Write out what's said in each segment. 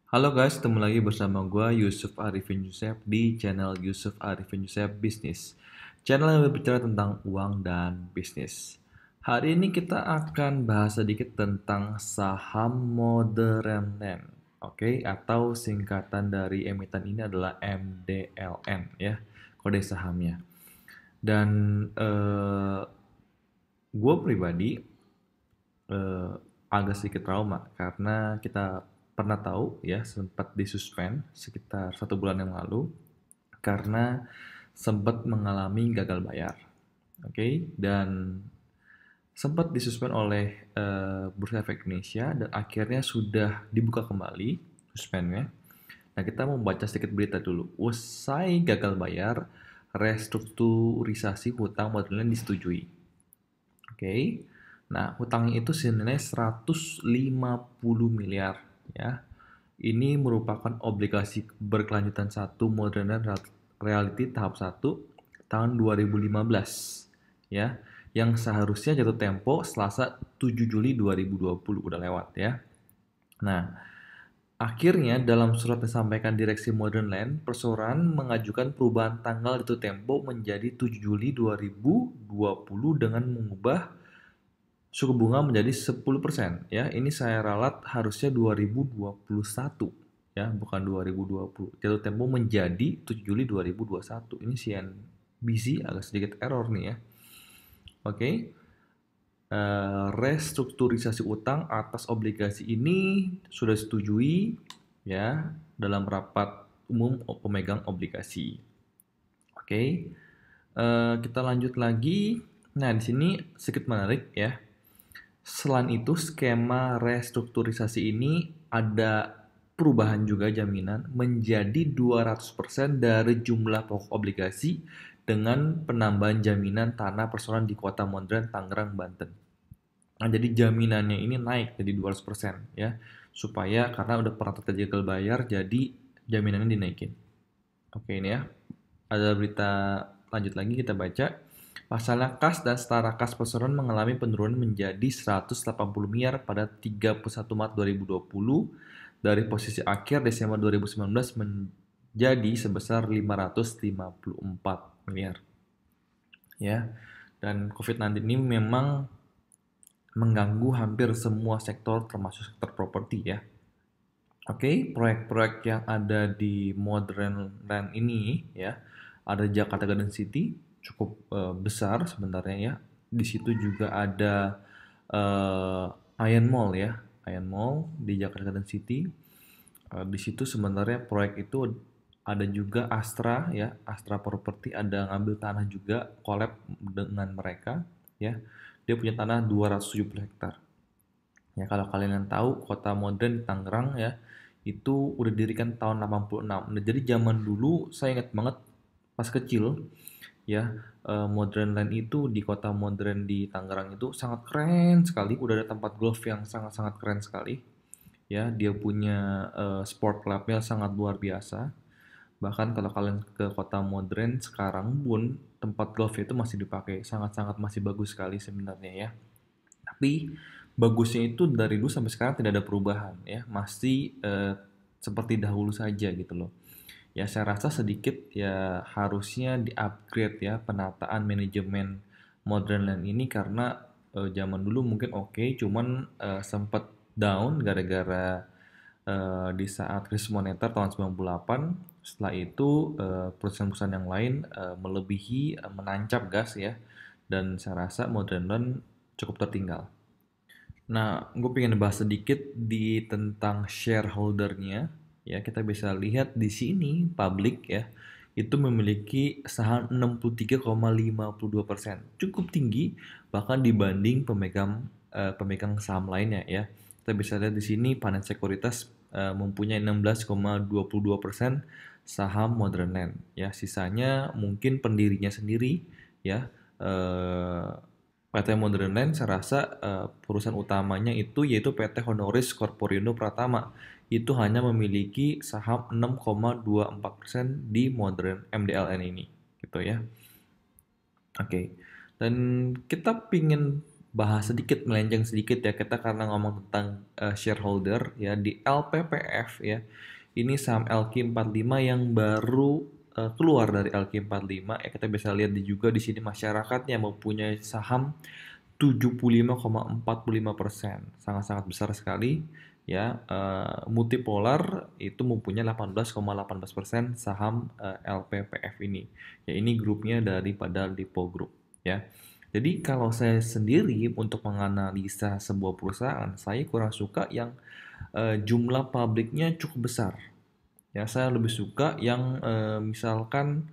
Halo guys, ketemu lagi bersama gue Yusuf Arifin Yusef di channel Yusuf Arifin Yusef Bisnis. Channel yang berbicara tentang uang dan bisnis. Hari ini kita akan bahas sedikit tentang saham modern land, oke? Atau singkatan dari emiten ini adalah MDLN ya, kode sahamnya. Dan gue pribadi eh, agak sedikit trauma karena kita pernah tahu ya sempat disuspend sekitar 1 bulan yang lalu karena sempat mengalami gagal bayar. Oke, dan sempat disuspend oleh Bursa Efek Indonesia dan akhirnya sudah dibuka kembali suspendnya. Nah, kita mau baca sedikit berita dulu. Usai gagal bayar, restrukturisasi hutang modalnya disetujui. Oke. Nah, hutangnya itu senilai 150 miliar ya. Ini merupakan obligasi berkelanjutan satu modern reality tahap 1 tahun 2015 ya, yang seharusnya jatuh tempo Selasa 7 Juli 2020 udah lewat ya. Nah, akhirnya dalam surat yang disampaikan Direksi Modern Land, perseroan mengajukan perubahan tanggal jatuh tempo menjadi 7 Juli 2020 dengan mengubah suku bunga menjadi 10% ya. Ini saya ralat harusnya 2021 ya, bukan 2020. Jatuh tempo menjadi 7 Juli 2021. Ini CNBC agak sedikit error nih ya. Oke. Restrukturisasi utang atas obligasi ini sudah disetujui ya dalam rapat umum pemegang obligasi. Oke. Kita lanjut lagi. Nah, di sini sedikit menarik ya. Selain itu, skema restrukturisasi ini ada perubahan juga jaminan menjadi 200% dari jumlah pokok obligasi dengan penambahan jaminan tanah perseroan di Kota Modern, Tangerang, Banten. Nah, jadi jaminannya ini naik jadi 200% ya. Supaya karena udah pernah terjadi gagal bayar, jadi jaminannya dinaikin. Oke, ini ya. Ada berita lanjut lagi kita baca. Pasalnya kas dan setara kas perseroan mengalami penurunan menjadi 180 miliar pada 31 Maret 2020 dari posisi akhir Desember 2019 menjadi sebesar 554 miliar. Ya. Dan COVID-19 ini memang mengganggu hampir semua sektor termasuk sektor properti ya. Oke, proyek-proyek yang ada di Modern Land ini ya, ada Jakarta Garden City, cukup besar sebenarnya ya. Di situ juga ada eh, Ion Mall ya, Ion Mall di Jakarta Garden City. Di situ sebenarnya proyek itu ada juga Astra ya, Astra Property ada ngambil tanah juga, collab dengan mereka ya. Dia punya tanah 270 hektar. Ya, kalau kalian tahu kota modern di Tangerang ya, itu udah didirikan tahun 86. Nah, jadi zaman dulu saya ingat banget pas kecil ya, Modern Land itu di kota modern di Tangerang itu sangat keren sekali. Udah ada tempat golf yang sangat-sangat keren sekali. Ya, dia punya sport labnya sangat luar biasa. Bahkan kalau kalian ke kota modern sekarang pun tempat golf itu masih dipakai, sangat-sangat masih bagus sekali sebenarnya ya. Tapi bagusnya itu dari dulu sampai sekarang tidak ada perubahan ya, masih seperti dahulu saja gitu loh. Ya saya rasa sedikit ya harusnya di-upgrade ya penataan manajemen Modern Land ini karena zaman dulu mungkin oke, cuman sempat down gara-gara di saat krisis moneter tahun 98. Setelah itu perusahaan-perusahaan yang lain melebihi menancap gas ya, dan saya rasa Modern Land cukup tertinggal. Nah, gue pengen bahas sedikit di tentang shareholdernya. Ya, kita bisa lihat di sini publik ya, itu memiliki saham 63,52%. Cukup tinggi bahkan dibanding pemegang saham lainnya ya. Kita bisa lihat di sini Panen Sekuritas mempunyai 16,22% saham Modern Land ya. Sisanya mungkin pendirinya sendiri ya. eh, PT Modern Land saya rasa perusahaan utamanya itu yaitu PT Honoris Corporindo Pratama. Itu hanya memiliki saham 6,24% di Modern MDLN ini gitu ya. Oke. Dan kita pingin bahas sedikit, melenceng sedikit ya, kita karena ngomong tentang shareholder ya, di LPPF ya. Ini saham LQ45 yang baru keluar dari LQ45 ya, kita bisa lihat juga di sini masyarakatnya mempunyai saham 75,45%, sangat-sangat besar sekali ya. Multipolar itu mempunyai 18,18% saham LPPF ini. Ya, ini grupnya daripada Lipo Group ya. Jadi kalau saya sendiri untuk menganalisa sebuah perusahaan, saya kurang suka yang jumlah publiknya cukup besar. Ya, saya lebih suka yang misalkan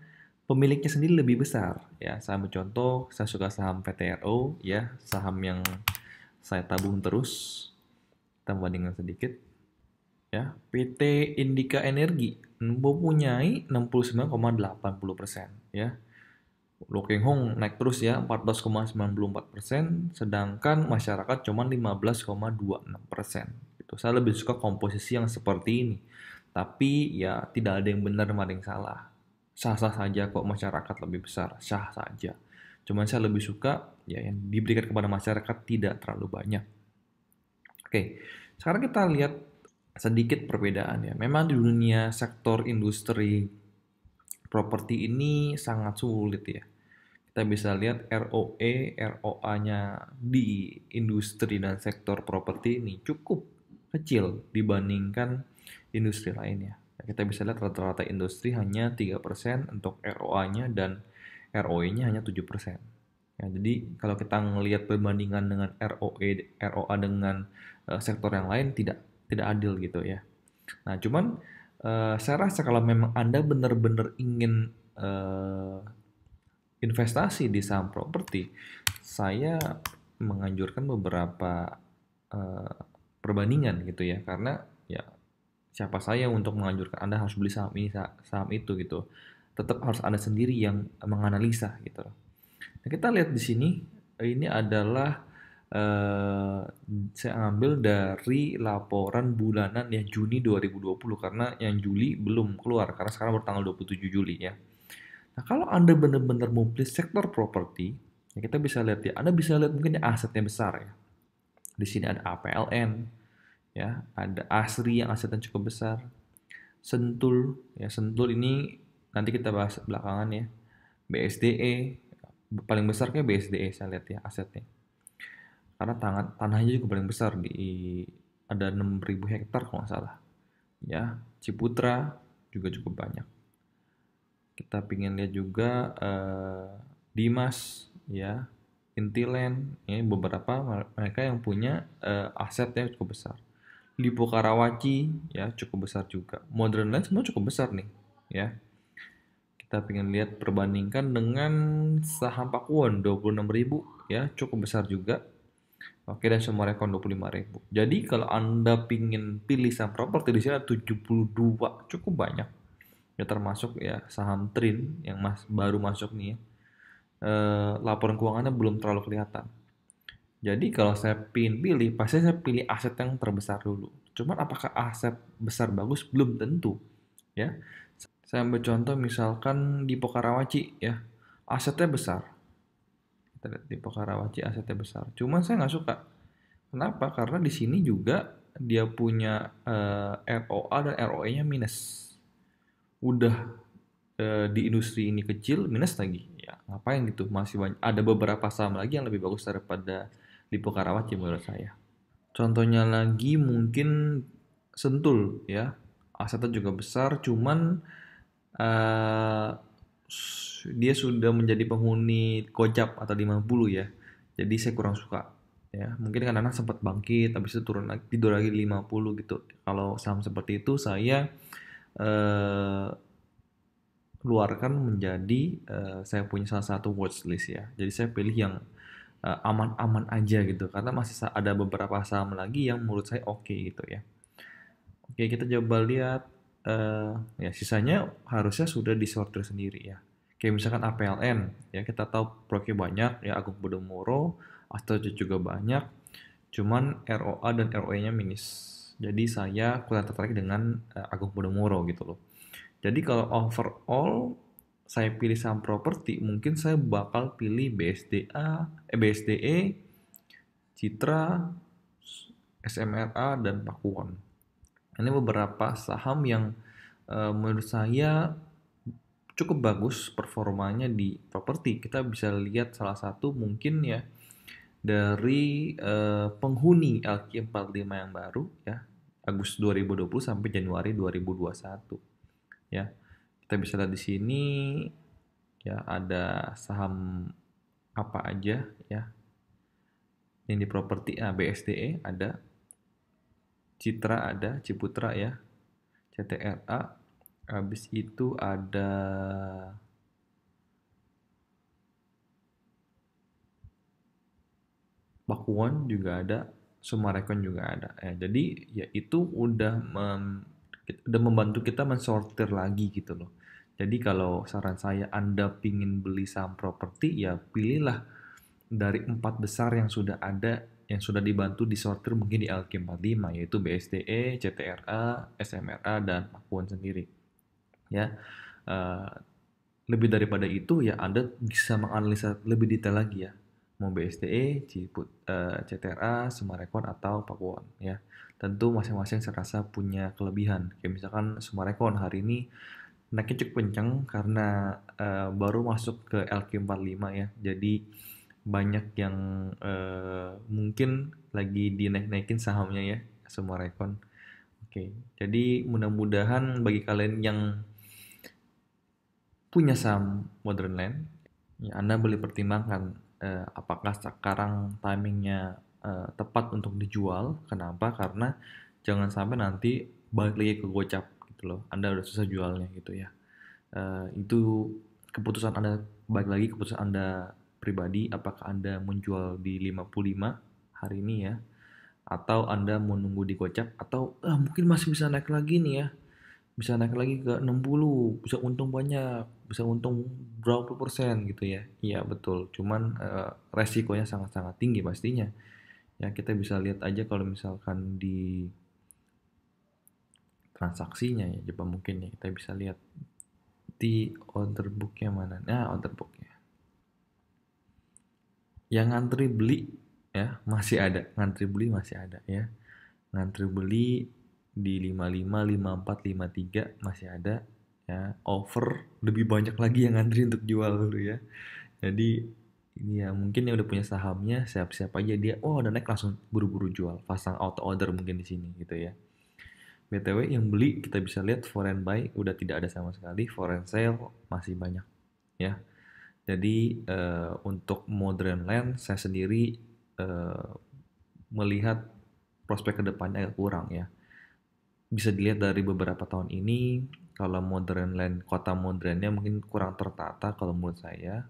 pemiliknya sendiri lebih besar. Ya, saya ambil contoh, saya suka saham PTRO, ya, saham yang saya tabung terus. Kita bandingkan sedikit. Ya, PT Indika Energi mempunyai 69,80%. Ya, Looking Hong naik terus ya, 14,94%, sedangkan masyarakat cuma 15,26%. Gitu. Saya lebih suka komposisi yang seperti ini. Tapi ya tidak ada yang benar, ada yang salah. Sah-sah saja kok masyarakat lebih besar, sah saja. Cuman saya lebih suka ya yang diberikan kepada masyarakat tidak terlalu banyak. Oke, sekarang kita lihat sedikit perbedaan ya. Memang di dunia sektor industri properti ini sangat sulit ya. Kita bisa lihat ROE, ROA-nya di industri dan sektor properti ini cukup kecil dibandingkan industri lainnya. Kita bisa lihat rata-rata industri hanya 3% untuk ROA-nya dan ROE-nya hanya 7%. Ya, jadi kalau kita melihat perbandingan dengan ROE, ROA dengan sektor yang lain tidak adil gitu ya. Nah, cuman saya rasa kalau memang Anda benar-benar ingin investasi di saham properti, saya menganjurkan beberapa uh, perbandingan gitu ya, karena ya siapa saya untuk menganjurkan Anda harus beli saham ini, saham itu gitu. Tetap harus Anda sendiri yang menganalisa gitu. Nah, kita lihat di sini, ini adalah saya ambil dari laporan bulanan ya Juni 2020, karena yang Juli belum keluar karena sekarang baru tanggal 27 Juli ya. Nah, kalau Anda benar-benar mau beli sektor properti, ya kita bisa lihat ya, Anda bisa lihat mungkin asetnya besar ya. Di sini ada APLN, ya, ada ASRI yang asetnya cukup besar, Sentul, ya Sentul ini nanti kita bahas belakangan ya, BSDE, paling besar kayak BSDE saya lihat ya asetnya. Karena tanahnya juga paling besar, ada 6.000 hektar kalau nggak salah. Ya, Ciputra juga cukup banyak. Kita pingin lihat juga Dimas ya, Intiland, ini beberapa mereka yang punya aset yang cukup besar. Lipo Karawaci ya cukup besar juga. Modern Land semua cukup besar nih ya. Kita pengen lihat perbandingkan dengan saham Pakuwon 26.000 ya, cukup besar juga. Oke, dan semua rekon 25.000. Jadi kalau Anda pingin pilih saham properti di sini ada 72, cukup banyak. Ya termasuk ya saham Trin yang baru masuk nih ya. Laporan keuangannya belum terlalu kelihatan. Jadi kalau saya pilih, pasti saya pilih aset yang terbesar dulu. Cuman apakah aset besar bagus? Belum tentu. Ya, saya ambil contoh misalkan di Pokarawaci ya, asetnya besar. Kita lihat di Pokarawaci asetnya besar. Cuman saya nggak suka. Kenapa? Karena di sini juga dia punya ROA dan ROE-nya minus. Udah di industri ini kecil minus lagi. Ya, ngapain gitu? Masih banyak. Ada beberapa saham lagi yang lebih bagus daripada Lipo Karawaci menurut saya. Contohnya lagi mungkin Sentul ya. Asetnya juga besar, cuman uh, dia sudah menjadi penghuni Gojek atau 50 ya. Jadi saya kurang suka ya. Mungkin karena sempat bangkit habis itu turun lagi, tidur lagi 50 gitu. Kalau saham seperti itu saya uh, keluarkan menjadi saya punya salah satu watchlist ya. Jadi saya pilih yang aman-aman aja gitu, karena masih ada beberapa saham lagi yang menurut saya oke gitu ya. Oke, kita coba lihat ya sisanya harusnya sudah disortir sendiri ya. Kayak misalkan APLN ya, kita tahu proyeknya banyak ya, Agung Podomoro, Astaja juga banyak, cuman ROA dan ROE-nya minus. Jadi saya kurang tertarik dengan Agung Podomoro gitu loh. Jadi kalau overall saya pilih saham properti, mungkin saya bakal pilih BSDA, BSDE, Citra, SMRA, dan Pakuwon. Ini beberapa saham yang menurut saya cukup bagus performanya di properti. Kita bisa lihat salah satu mungkin ya dari penghuni LQ45 yang baru ya, Agustus 2020 sampai Januari 2021 ya. Kita bisa lihat di sini ya ada saham apa aja ya. Yang di properti BSDE ada, Citra ada, Ciputra ya, CTRA, habis itu ada Pakuwon juga ada, Summarecon juga ada. Jadi ya itu udah membantu kita mensortir lagi gitu loh. Jadi kalau saran saya Anda pingin beli saham properti ya pilihlah dari 4 besar yang sudah ada, yang sudah dibantu disortir mungkin di LQ45 yaitu BSDE, CTRA, SMRA, dan Pakuwon sendiri. Ya, lebih daripada itu ya Anda bisa menganalisa lebih detail lagi ya, mau BSDE, CTRA, Summarecon, atau Pakuwon ya. Tentu masing-masing saya rasa punya kelebihan. Kayak misalkan Summarecon hari ini naiknya cukup kencang karena baru masuk ke LQ45 ya. Jadi banyak yang mungkin lagi dinaik-naikin sahamnya ya, Summarecon. Oke, jadi mudah-mudahan bagi kalian yang punya saham Modern Land, ya Anda boleh pertimbangkan apakah sekarang timingnya tepat untuk dijual. Kenapa? Karena jangan sampai nanti balik lagi ke gocap gitu loh. Anda udah susah jualnya gitu ya. Itu keputusan Anda, balik lagi keputusan Anda pribadi, apakah Anda menjual di 55 hari ini ya, atau Anda mau nunggu di gocap, atau mungkin masih bisa naik lagi nih ya, bisa naik lagi ke 60, bisa untung banyak, bisa untung berapa puluh persen gitu ya. Iya betul, cuman resikonya sangat-sangat tinggi pastinya. Ya kita bisa lihat aja kalau misalkan di transaksinya ya, coba mungkin ya kita bisa lihat di order booknya mana. Nah, order booknya. Yang ngantri beli ya masih ada, ngantri beli masih ada ya. Ngantri beli di 55, 54, 53 masih ada ya. Over lebih banyak lagi yang ngantri untuk jual dulu ya. Jadi ini ya mungkin yang udah punya sahamnya siap-siap aja dia, oh udah naik langsung buru-buru jual, pasang auto order mungkin di sini gitu ya. BTW yang beli kita bisa lihat foreign buy udah tidak ada sama sekali, foreign sale masih banyak ya. Jadi untuk Modern Land saya sendiri melihat prospek kedepannya agak kurang ya. Bisa dilihat dari beberapa tahun ini kalau Modern Land, kota modernnya mungkin kurang tertata kalau menurut saya.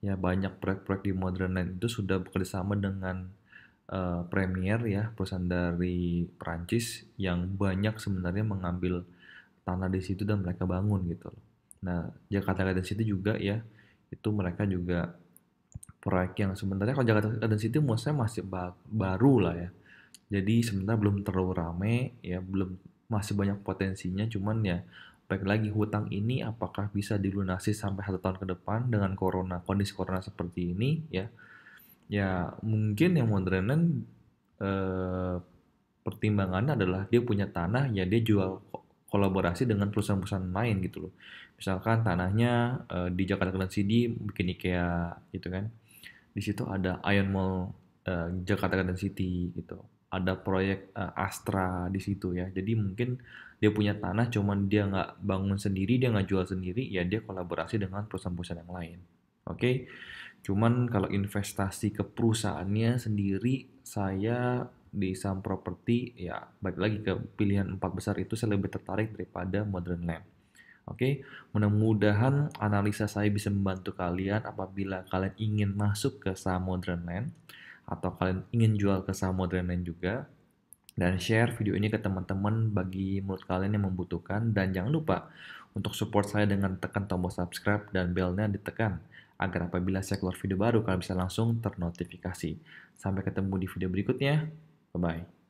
Ya banyak proyek-proyek di Modern Land itu sudah bekerjasama dengan Premier ya, perusahaan dari Perancis yang banyak sebenarnya mengambil tanah di situ dan mereka bangun gitu loh. Nah, Jakarta Garden City juga ya, itu mereka juga proyek yang sebenarnya kalau Jakarta Garden City menurut saya masih baru lah ya. Jadi sebenarnya belum terlalu rame ya, belum, masih banyak potensinya, cuman ya baik lagi hutang ini apakah bisa dilunasi sampai 1 tahun ke depan dengan kondisi corona seperti ini ya. Ya mungkin yang modernan pertimbangannya adalah dia punya tanah ya dia jual kolaborasi dengan perusahaan-perusahaan lain gitu loh. Misalkan tanahnya di Jakarta Garden City bikin IKEA gitu kan. Di situ ada Ion Mall Jakarta Garden City gitu. Ada proyek Astra di situ ya. Jadi mungkin dia punya tanah cuman dia nggak bangun sendiri, dia nggak jual sendiri, ya dia kolaborasi dengan perusahaan-perusahaan yang lain. Oke. Cuman kalau investasi ke perusahaannya sendiri, saya di saham properti ya balik lagi ke pilihan 4 besar itu saya lebih tertarik daripada Modern Land. Oke, mudah-mudahan analisa saya bisa membantu kalian apabila kalian ingin masuk ke saham Modern Land atau kalian ingin jual ke saham Modern Land juga. Dan share video ini ke teman-teman bagi menurut kalian yang membutuhkan. Dan jangan lupa untuk support saya dengan tekan tombol subscribe dan belnya ditekan agar apabila saya keluar video baru kalian bisa langsung ternotifikasi. Sampai ketemu di video berikutnya. Bye-bye.